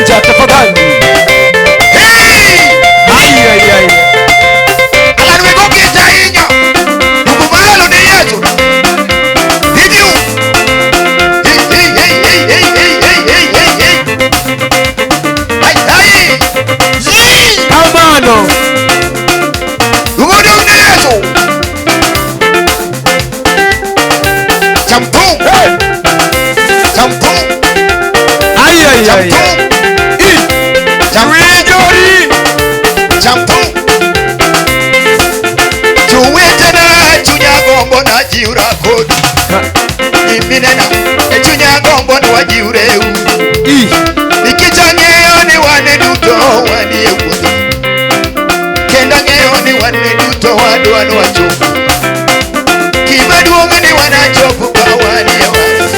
Manager tafadhali. Ai. Alani wego kita inyo. Kumalo ni Yesu. Hiyo. Ai. Come on. Ugodo ni Yesu. Champung. Champung. Ai. Champung. Champung. Tuwete na chunya gombo na jiura kodi. Iminena chunya gombo na wajiureu. Nikichangeyo ni wane duto wani ewudu. Kenda ngeyo ni wane duto wadu wanu wachofu. Kimaduonga ni wanachofu kwa wani ewani.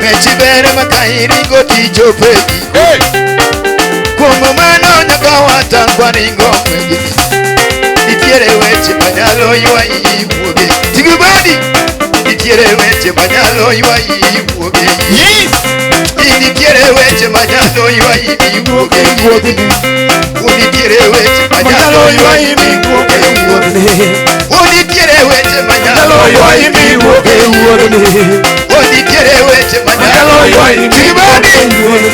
Mechibere makairi goti chopegi. Kumu mano nyaka watangwa ni ngomwe. Nitiere weche manyalo ywa iwuoge. Tigubadi. Nitiere weche manyalo ywa iwuoge. Nitiere weche manyalo ywa iwuoge. Nitiere weche manyalo ywa iwuoge. Nitiere weche manyalo ywa iwuoge. Nitiere weche manyalo ywa iwuoge.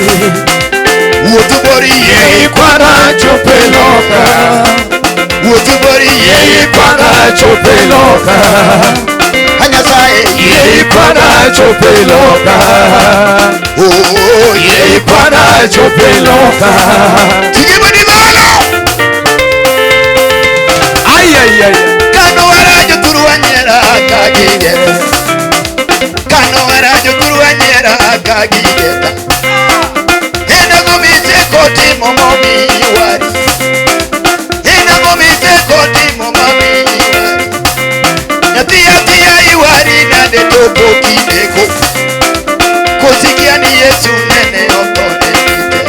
Wotubori ye Kwana chopeloka. Wotubori ye Kwana chopeloka. Hanyasaye Ye Kwana chopeloka. Oh Ye Kwana chopeloka. Tigibadi malo. Ai. Kano warajo turuanyera kagigeta. Kano warajo turuanyera kagigeta. Ena gomise koti momomi wari. Ena gomise koti momomi wari. Nyatia iwari nade topo kineko. Kosikia ni Yesu nene okone nite.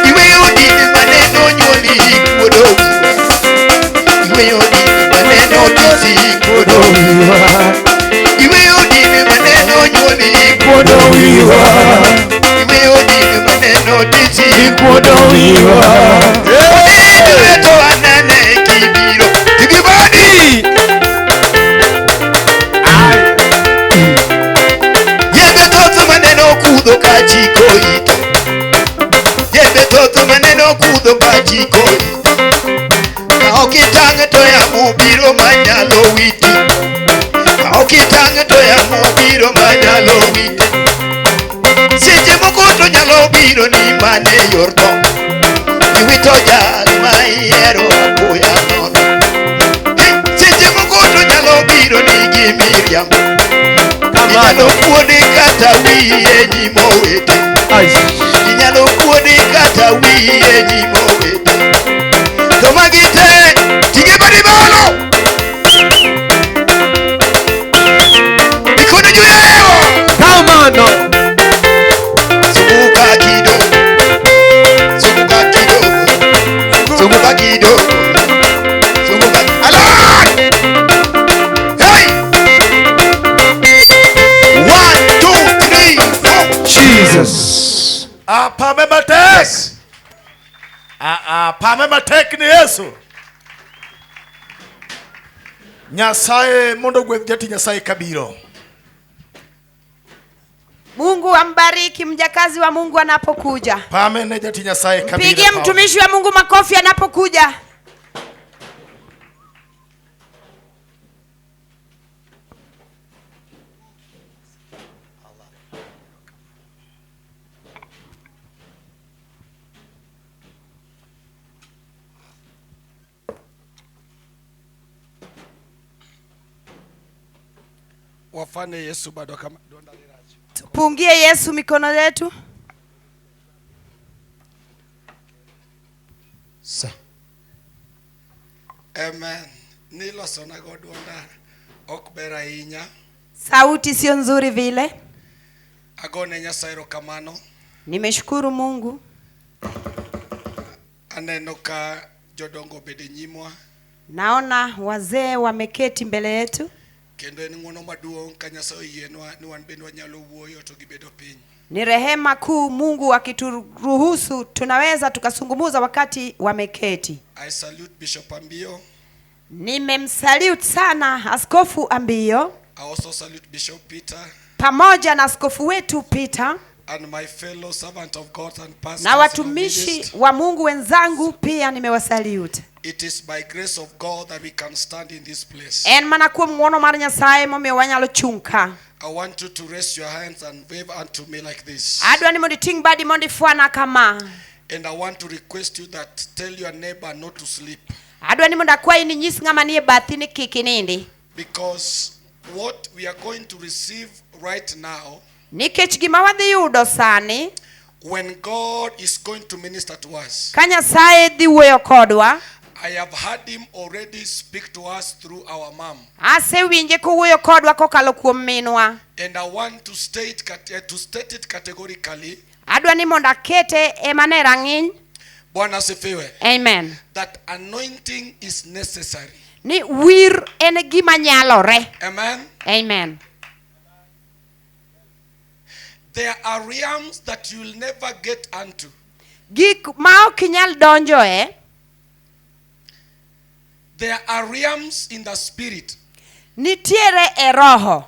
Iwe yodini maneno nyoli kuodo. Iwe yodini maneno tisi kuodo. Iwe yodini maneno nyoli kuodo. Iwe yodini maneno tisi kuodo. Odini weto anane kibiro. Tigibadi. Yebe toto maneno kudo kachiko ito. Yebe toto maneno kudo kachiko ito. Na okitang to ya mubiro manyalo witi. Na okitang to ya mubiro manyalo witi. Seche moko to nyalo biro ni mane yordo. Iwito jal ma ihero apoya nono. Seche moko to nyalo biro ni gimiriambo. Inyalo kuode kata wiye nyimo wete. Inyalo kuode kata wiye nyimo wete. To magite tigibadi malo. Mikono juu yao. Come on. Zunguka kidogo. Zunguka kidogo. Zunguka kidogo. Zunguka. Allah! Hey! 1, 2, 3, 4. Jesus. Pame matek. Yes. Pame matek ni Yesu. Nyasaye mondo gweth jati Nyasaye kabiro. Mungu ambariki mjakazi wa Mungu anapokuja. Pame ne jati Nyasaye kabiro. Pigie mtumishi wa Mungu makofi anapokuja. Wafane Yesu bado kama donda liraji. Tupungie Yesu mikono yetu. Sa. Amen. Nilo sona godwanda okbera inya. Sauti sio nzuri vile. Agone Nyasaye erokamano. Nimeshukuru Mungu. Aneno ka jodongo bede nyimwa. Naona wazee wameketi mbele yetu. Kendo en ng'wono maduong' ka Nyasaye oyienwa ni wan bende wanyalo wuoyo to gibedo piny. Ni rehema kuu Mungu akituruhusu tunaweza tukasungumuza wakati wameketi. I salute Bishop Ambio. Nimemsalute sana Askofu Ambio. I also salute Bishop Peter. Pamoja na askofu wetu Peter. And my fellow servant of God and pastors. Na watumishi wa Mungu wenzangu pia nimewasalute. It is by grace of God that we can stand in this place. En mana kuom ng'wono mar Nyasaye momiyo wanyalo chung' ka. I want you to raise your hands and wave unto me like this. Adwa ni mondo iting' badi mondo ifwana kama. And I want to request you that tell your neighbor not to sleep. Adwa ni mondo akwayi ni nyis ng'ama nie bathi ni kik inindi. Because what we are going to receive right now, nikech gima wadhi yudo sani, when God is going to minister to us, ka Nyasaye dhi wuoyo kodwa, I have heard him already speak to us through our mom. asewinje kowuoyo kodwa kokalo kuom minwa. And I want to state it categorically. Adwa ni mondo akete emane rang'iny. Bwana asifiwe. Amen. That anointing is necessary. Ni wir en gima nyalore. Amen. Amen. There are realms that you will never get unto. Gik ma ok inyal donjoe. There are realms in the spirit Nitiere e roho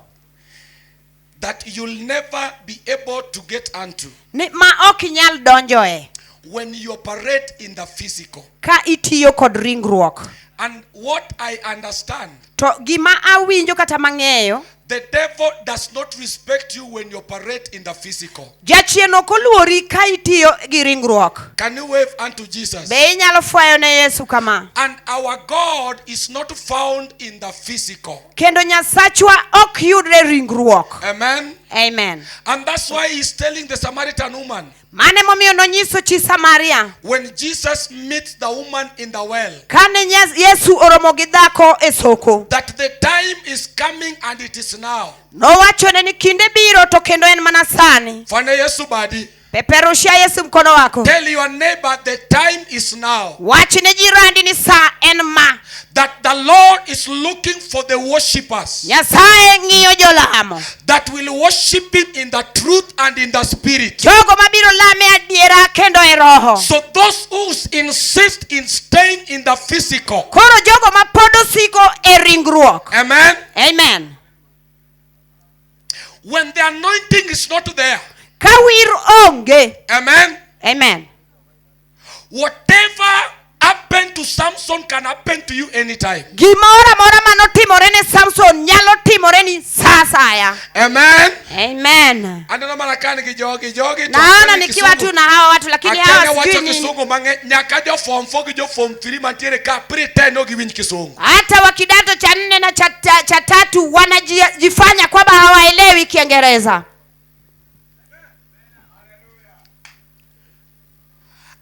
that you'll never be able to get unto ni ma ok inyal donjoe when you operate in the physical. ka itiyo kod ringruok. And what I understand, To gima awinjo kata mang'eyo, the devil does not respect you when you operate in the physical. jachien ok oluori ka itiyo gi ringruok. Can you wave unto Jesus? Be inyalo fwayo ne Yesu kama. And our God is not found in the physical. Kendo Nyasachwa ok yudre ringruok. Amen. Amen. And that's why he's telling the Samaritan woman, Mane momiyo nonyiso chi Samaria, when Jesus meets the woman in the well, kane Yesu oromo gi dhako e soko, that the time is coming and it is now. nowachone ni kinde biro to kendo en mana sani. Fanya Yesu badi. Peperushia Yesu mkono wako. Tell your neighbor the time is now. Wachne jirani ni saa en ma. That the Lord is looking for the worshippers Nyasaye ng'iyo jolamo, that will worship him in the truth and in the spirit. jogo mabiro lame adiera kendo e roho. So those who insist in staying in the physical. Koro jogo ma pod osiko e ringruok. Amen. Amen. When the anointing is not there. Ka wir onge. Amen. Amen. Whatever happened to Samson can happen to you anytime. Gimora mora manotimore ne Samson nyalo timore ni sasa. Amen. Amen. Andana marakani kijogi. Naona nikiwa tu na hawa watu lakini hawa sijui nini. Kisungu mange nyaka jo form 4 jo form 3 mantiere ka pretend no giwinj kisungu. Hata wa kidato cha 4 na cha 3 wanajifanya kwamba hawaelewi Kiingereza.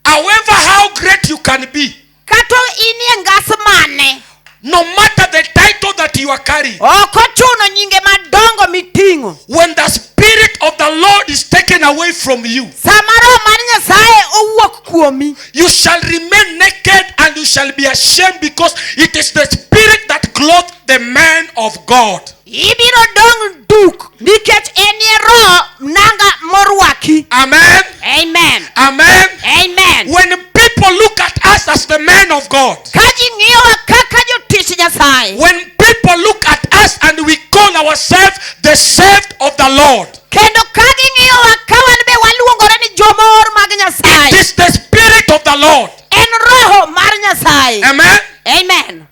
However how great you can be, Kato inie ngasmane, no matter the title that you are carrying, okochuno nyinge madongo mitingo, when the spirit of the Lord is taken away from you, samaro mar Nyasaye owuok kuomi, you shall remain naked and you shall be ashamed, because it is the spirit that clothed the man of God. ibiro dong duk nikech enie roho nanga morwaki. Amen. Amen. Amen. Amen. When people look at us as the man of God, Kaji ng'iyowa kaka jotich Nyasaye, when people look at us and we call ourselves the saved of the Lord, kendo kagi ng'iyowa ka wan be waluongore ni jomor mag it Nyasaye, is the spirit of the Lord. en roho mar Nyasaye. Amen. Amen.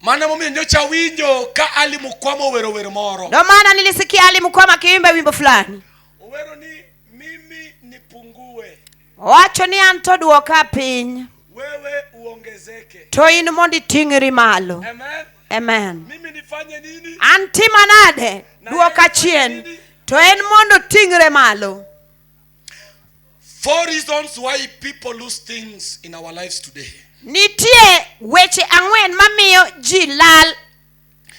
Mana momiyo nyocha winjo ka Ali Mukwamo wero moro. Ndio maana nilisikia Ali Mukwama akiimba wimbo fulani. Owero ni mimi nipungue, Wacho ni anto duoka piny, wewe uongezeke. to in mondi ting'ri malo. Amen. Amen. Mimi nifanye nini? Antima nade duoka chien, to en mondo ting're malo. 4 reasons why people lose things in our lives today. Nitie weche 4 mamiyo ji lal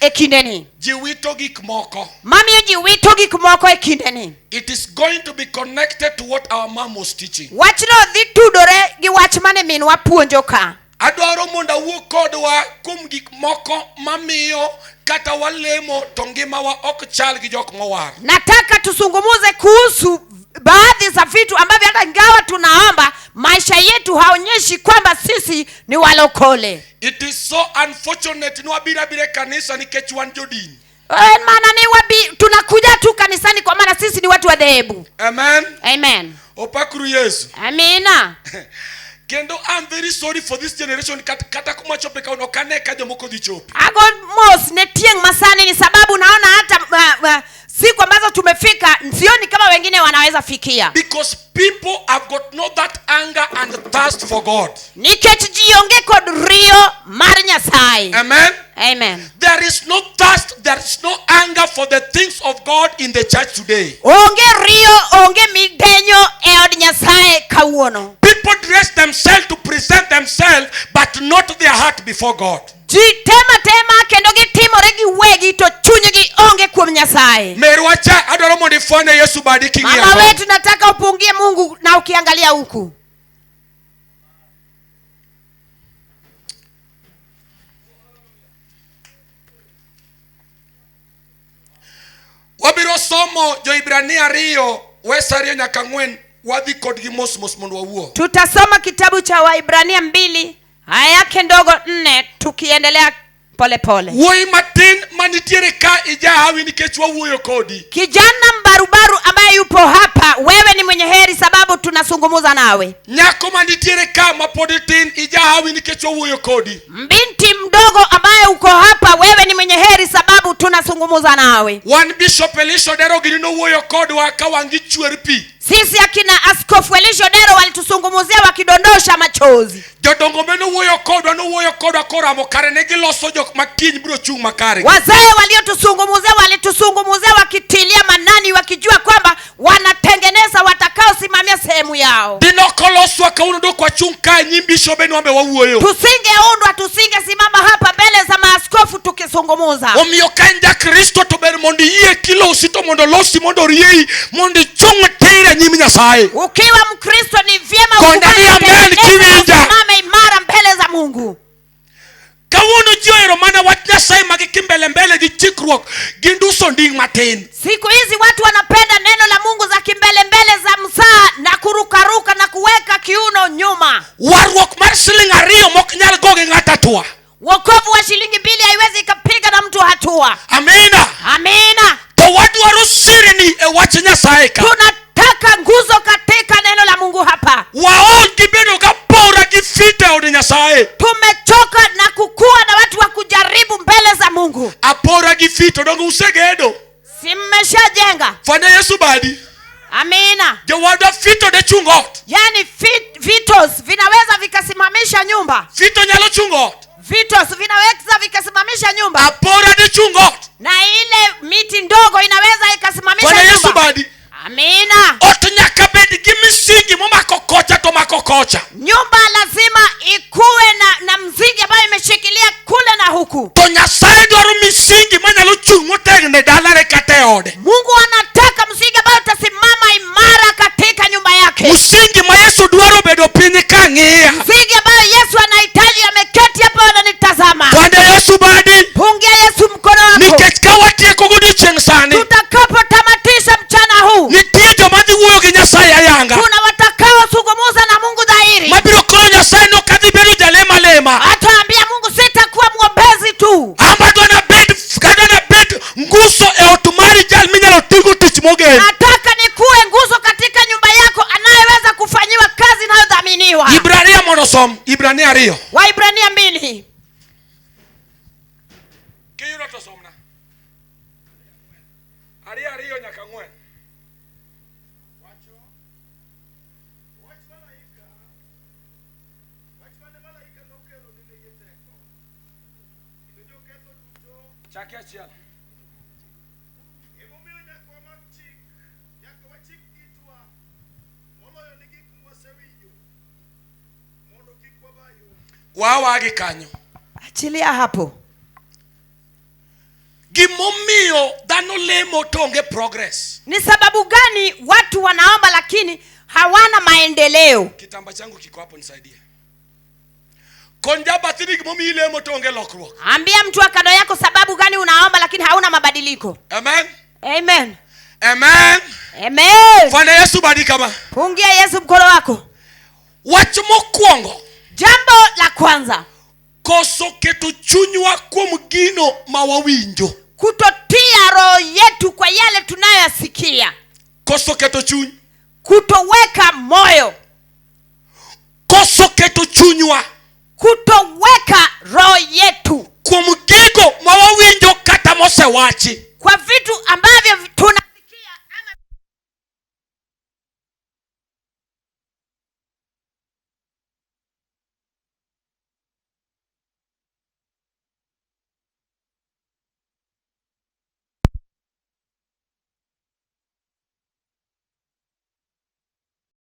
e kindeni. Ji wito gik moko. Mamiyo ji wito gik moko e kindeni. It is going to be connected to what our mom was teaching. Wachno dhi tudore gi wach mane minwa puonjo ka. Adwaro mondo awuo kodwa kuom gik moko mamiyo kata walemo to ngimawa ok chal gi jok mowar. Nataka tusungumuze kuhusu baadhi za vitu ambavyo hata ingawa tunaomba, maisha yetu haonyeshi kwamba sisi ni walokole. It is so unfortunate no abira bire kanisa ni kechuan jodini. Maana ni tunakuja tu kanisani kwa maana sisi ni watu wa dhehebu. Amen. Amen. Opakuru Yesu. Amina. Kendo I'm very sorry for this generation kata kumachope ka unokane ka jomoko dichopi. Ago mos ne tieng masani ni sababu naona hata siku ambazo tumefika sioni kama wengine wanaweza fikia. Because people have got not that anger and thirst for God. Nikech jionge kod rio mar Nyasaye. Amen. Amen. There is no thirst, there is no anger for the things of God in the church today. Onge rio, onge midenyo e od Nyasaye kawuono. People dress themselves to present themselves but not their heart before God. Ji tema kendo gitimore giwegi to chunygi onge kuom Nyasaye. Merwacha adoro mondo ifone Yesu badi kingia. Mama wetu nataka upungie Mungu na ukiangalia huku. Wabiro somo Joibrania 2 wesario nyaka 4 wadhi kodgi mos mondo wawuo. Tutasoma kitabu cha Waibrania 2 aya yake ndogo 4 tukiendelea pole pole. Woi matin manitiere ka ija hawi nikech wawuoyo kodi. Kijana mbarubaru ambaye yupo hapa, wewe ni mwenye heri sababu tunazungumza nawe. Nyako manitiere ka mapoditin ija hawi nikech wawuoyo kodi. Binti mdogo ambaye uko hapa, wewe ni mwenye heri sababu tunazungumza nawe. Wan Bishop Elisha Dero gino wuoyo kodi wakawangi chwer pi. Sisi akina Askofu Elisha Dero walituzungumzia wakidondosha machozi. Jodongo meno wuoyo kodi akora mokare ne giloso jok makiny biro chung makare. Wazee walituzungumzia wakitilia manani wakijua kwamba wanatengeneza watakao simamia sehemu yao. Dinokoloswa kauno do kwa chung ka nyimbi shobe nombe wawuoyo. Tusinge simama hapa mbele za maaskofu tukizungumza. Omiyo kanja Kristo to ber mondo yie kilo usito mondo losi mondo riei mondo chung tire nyimi Nyasaye. Ukiwa Mkristo ni vyema usimame imara mbele za Mungu. Kawuono joero mana wach Nyasaye magikimbele mbele gi chikruok ginduso nding matin. Siku hizi watu wanapenda neno la Mungu za kimbele mbele za msaa na kurukaruka na kuweka kiuno nyuma. Warruok mar siling 2 mok nyal goge ng'ata tua. Wokovu wa shilingi 2 haiwezi ikapiga na mtu hatua. Amina. Amina. To wadwaro sirni e wach Nyasaye ka. Tunataka nguzo katika neno la Mungu hapa. Waonge bedo ka pora gi fite od Nyasaye. Tumechoka na kukua na watu wa kujaribu mbele za Mungu. Apora gi fite dongo usegedo. Si mmeshajenga. Fanya Yesu badi. Amina. Jawada fito de chungot. Yani vitos vinaweza vikasimamisha nyumba. Fito nyalo chungot. Vitos vinaweza vikasimamisha nyumba. Apora de chungot. Na ile miti ndogo inaweza ikasimamisha nyumba. Fanya Yesu badi. Amina. Ot nyaka bed gi misingi momako kocha to mako kocha. Nyumba lazima ikuwe na msingi ambayo imeshikilia kule na huku. To Nyasaye dwaro misingi manyalo chung motegne dalare kate ode. Mungu anataka msingi ambao utasimama imara katika nyumba yake. Msingi ma Yesu dwaro bedo piny ka ng'iya. Msingi ambao Yesu anahitaji ameketi hapa ananitazama. Fanya Yesu badi. Pungia Yesu mkono wako. Nikech ka watieko godiochieng' sani. Tutakapotamatisha mchana huu. Nitie joma dhi wuoyo gi Nyasaye ayanga. Kuna watakao zungumza na Mungu dhahiri. Mabiro kono Nyasaye no kadhi bedo jalema lema. Ataambia Mungu sitakuwa mwombezi tu. Amba dwana bed nguso e otumari jal minyalo tigo tich mogen. Nataka nikuwe nguzo katika nyumba yako anayeweza kufanyiwa kazi inayodhaminiwa. Ibrania monosom, Ibrania 2. Waibrania 2. Kiyudo to somna. Ariyo nyaka 4. Chaki achiel. Wawagi kanyo. Achilia hapo. Gimomiyo dhano lemo tonge progress. Ni sababu gani watu wanaomba lakini hawana maendeleo? Kitamba changu kiko hapo nisaidie. Konja batini gimomiyo lemo tonge lokruok. Ambia mtu wa kando yako sababu gani unaomba lakini hauna mabadiliko. Amen. Amen. Amen. Amen. Fwana Yesu badikama. Pungia Yesu mkono wako. Wach mokwongo. Jambo la kwanza, Koso keto chunywa kuom gino mawawinjo. kutotia roho yetu kwa yale tunayoyasikia. Koso keto chuny. Kutoweka moyo. Koso keto chunywa. Kutoweka roho yetu Kuom gigo mawawinjo kata mosewachi. kwa vitu ambavyo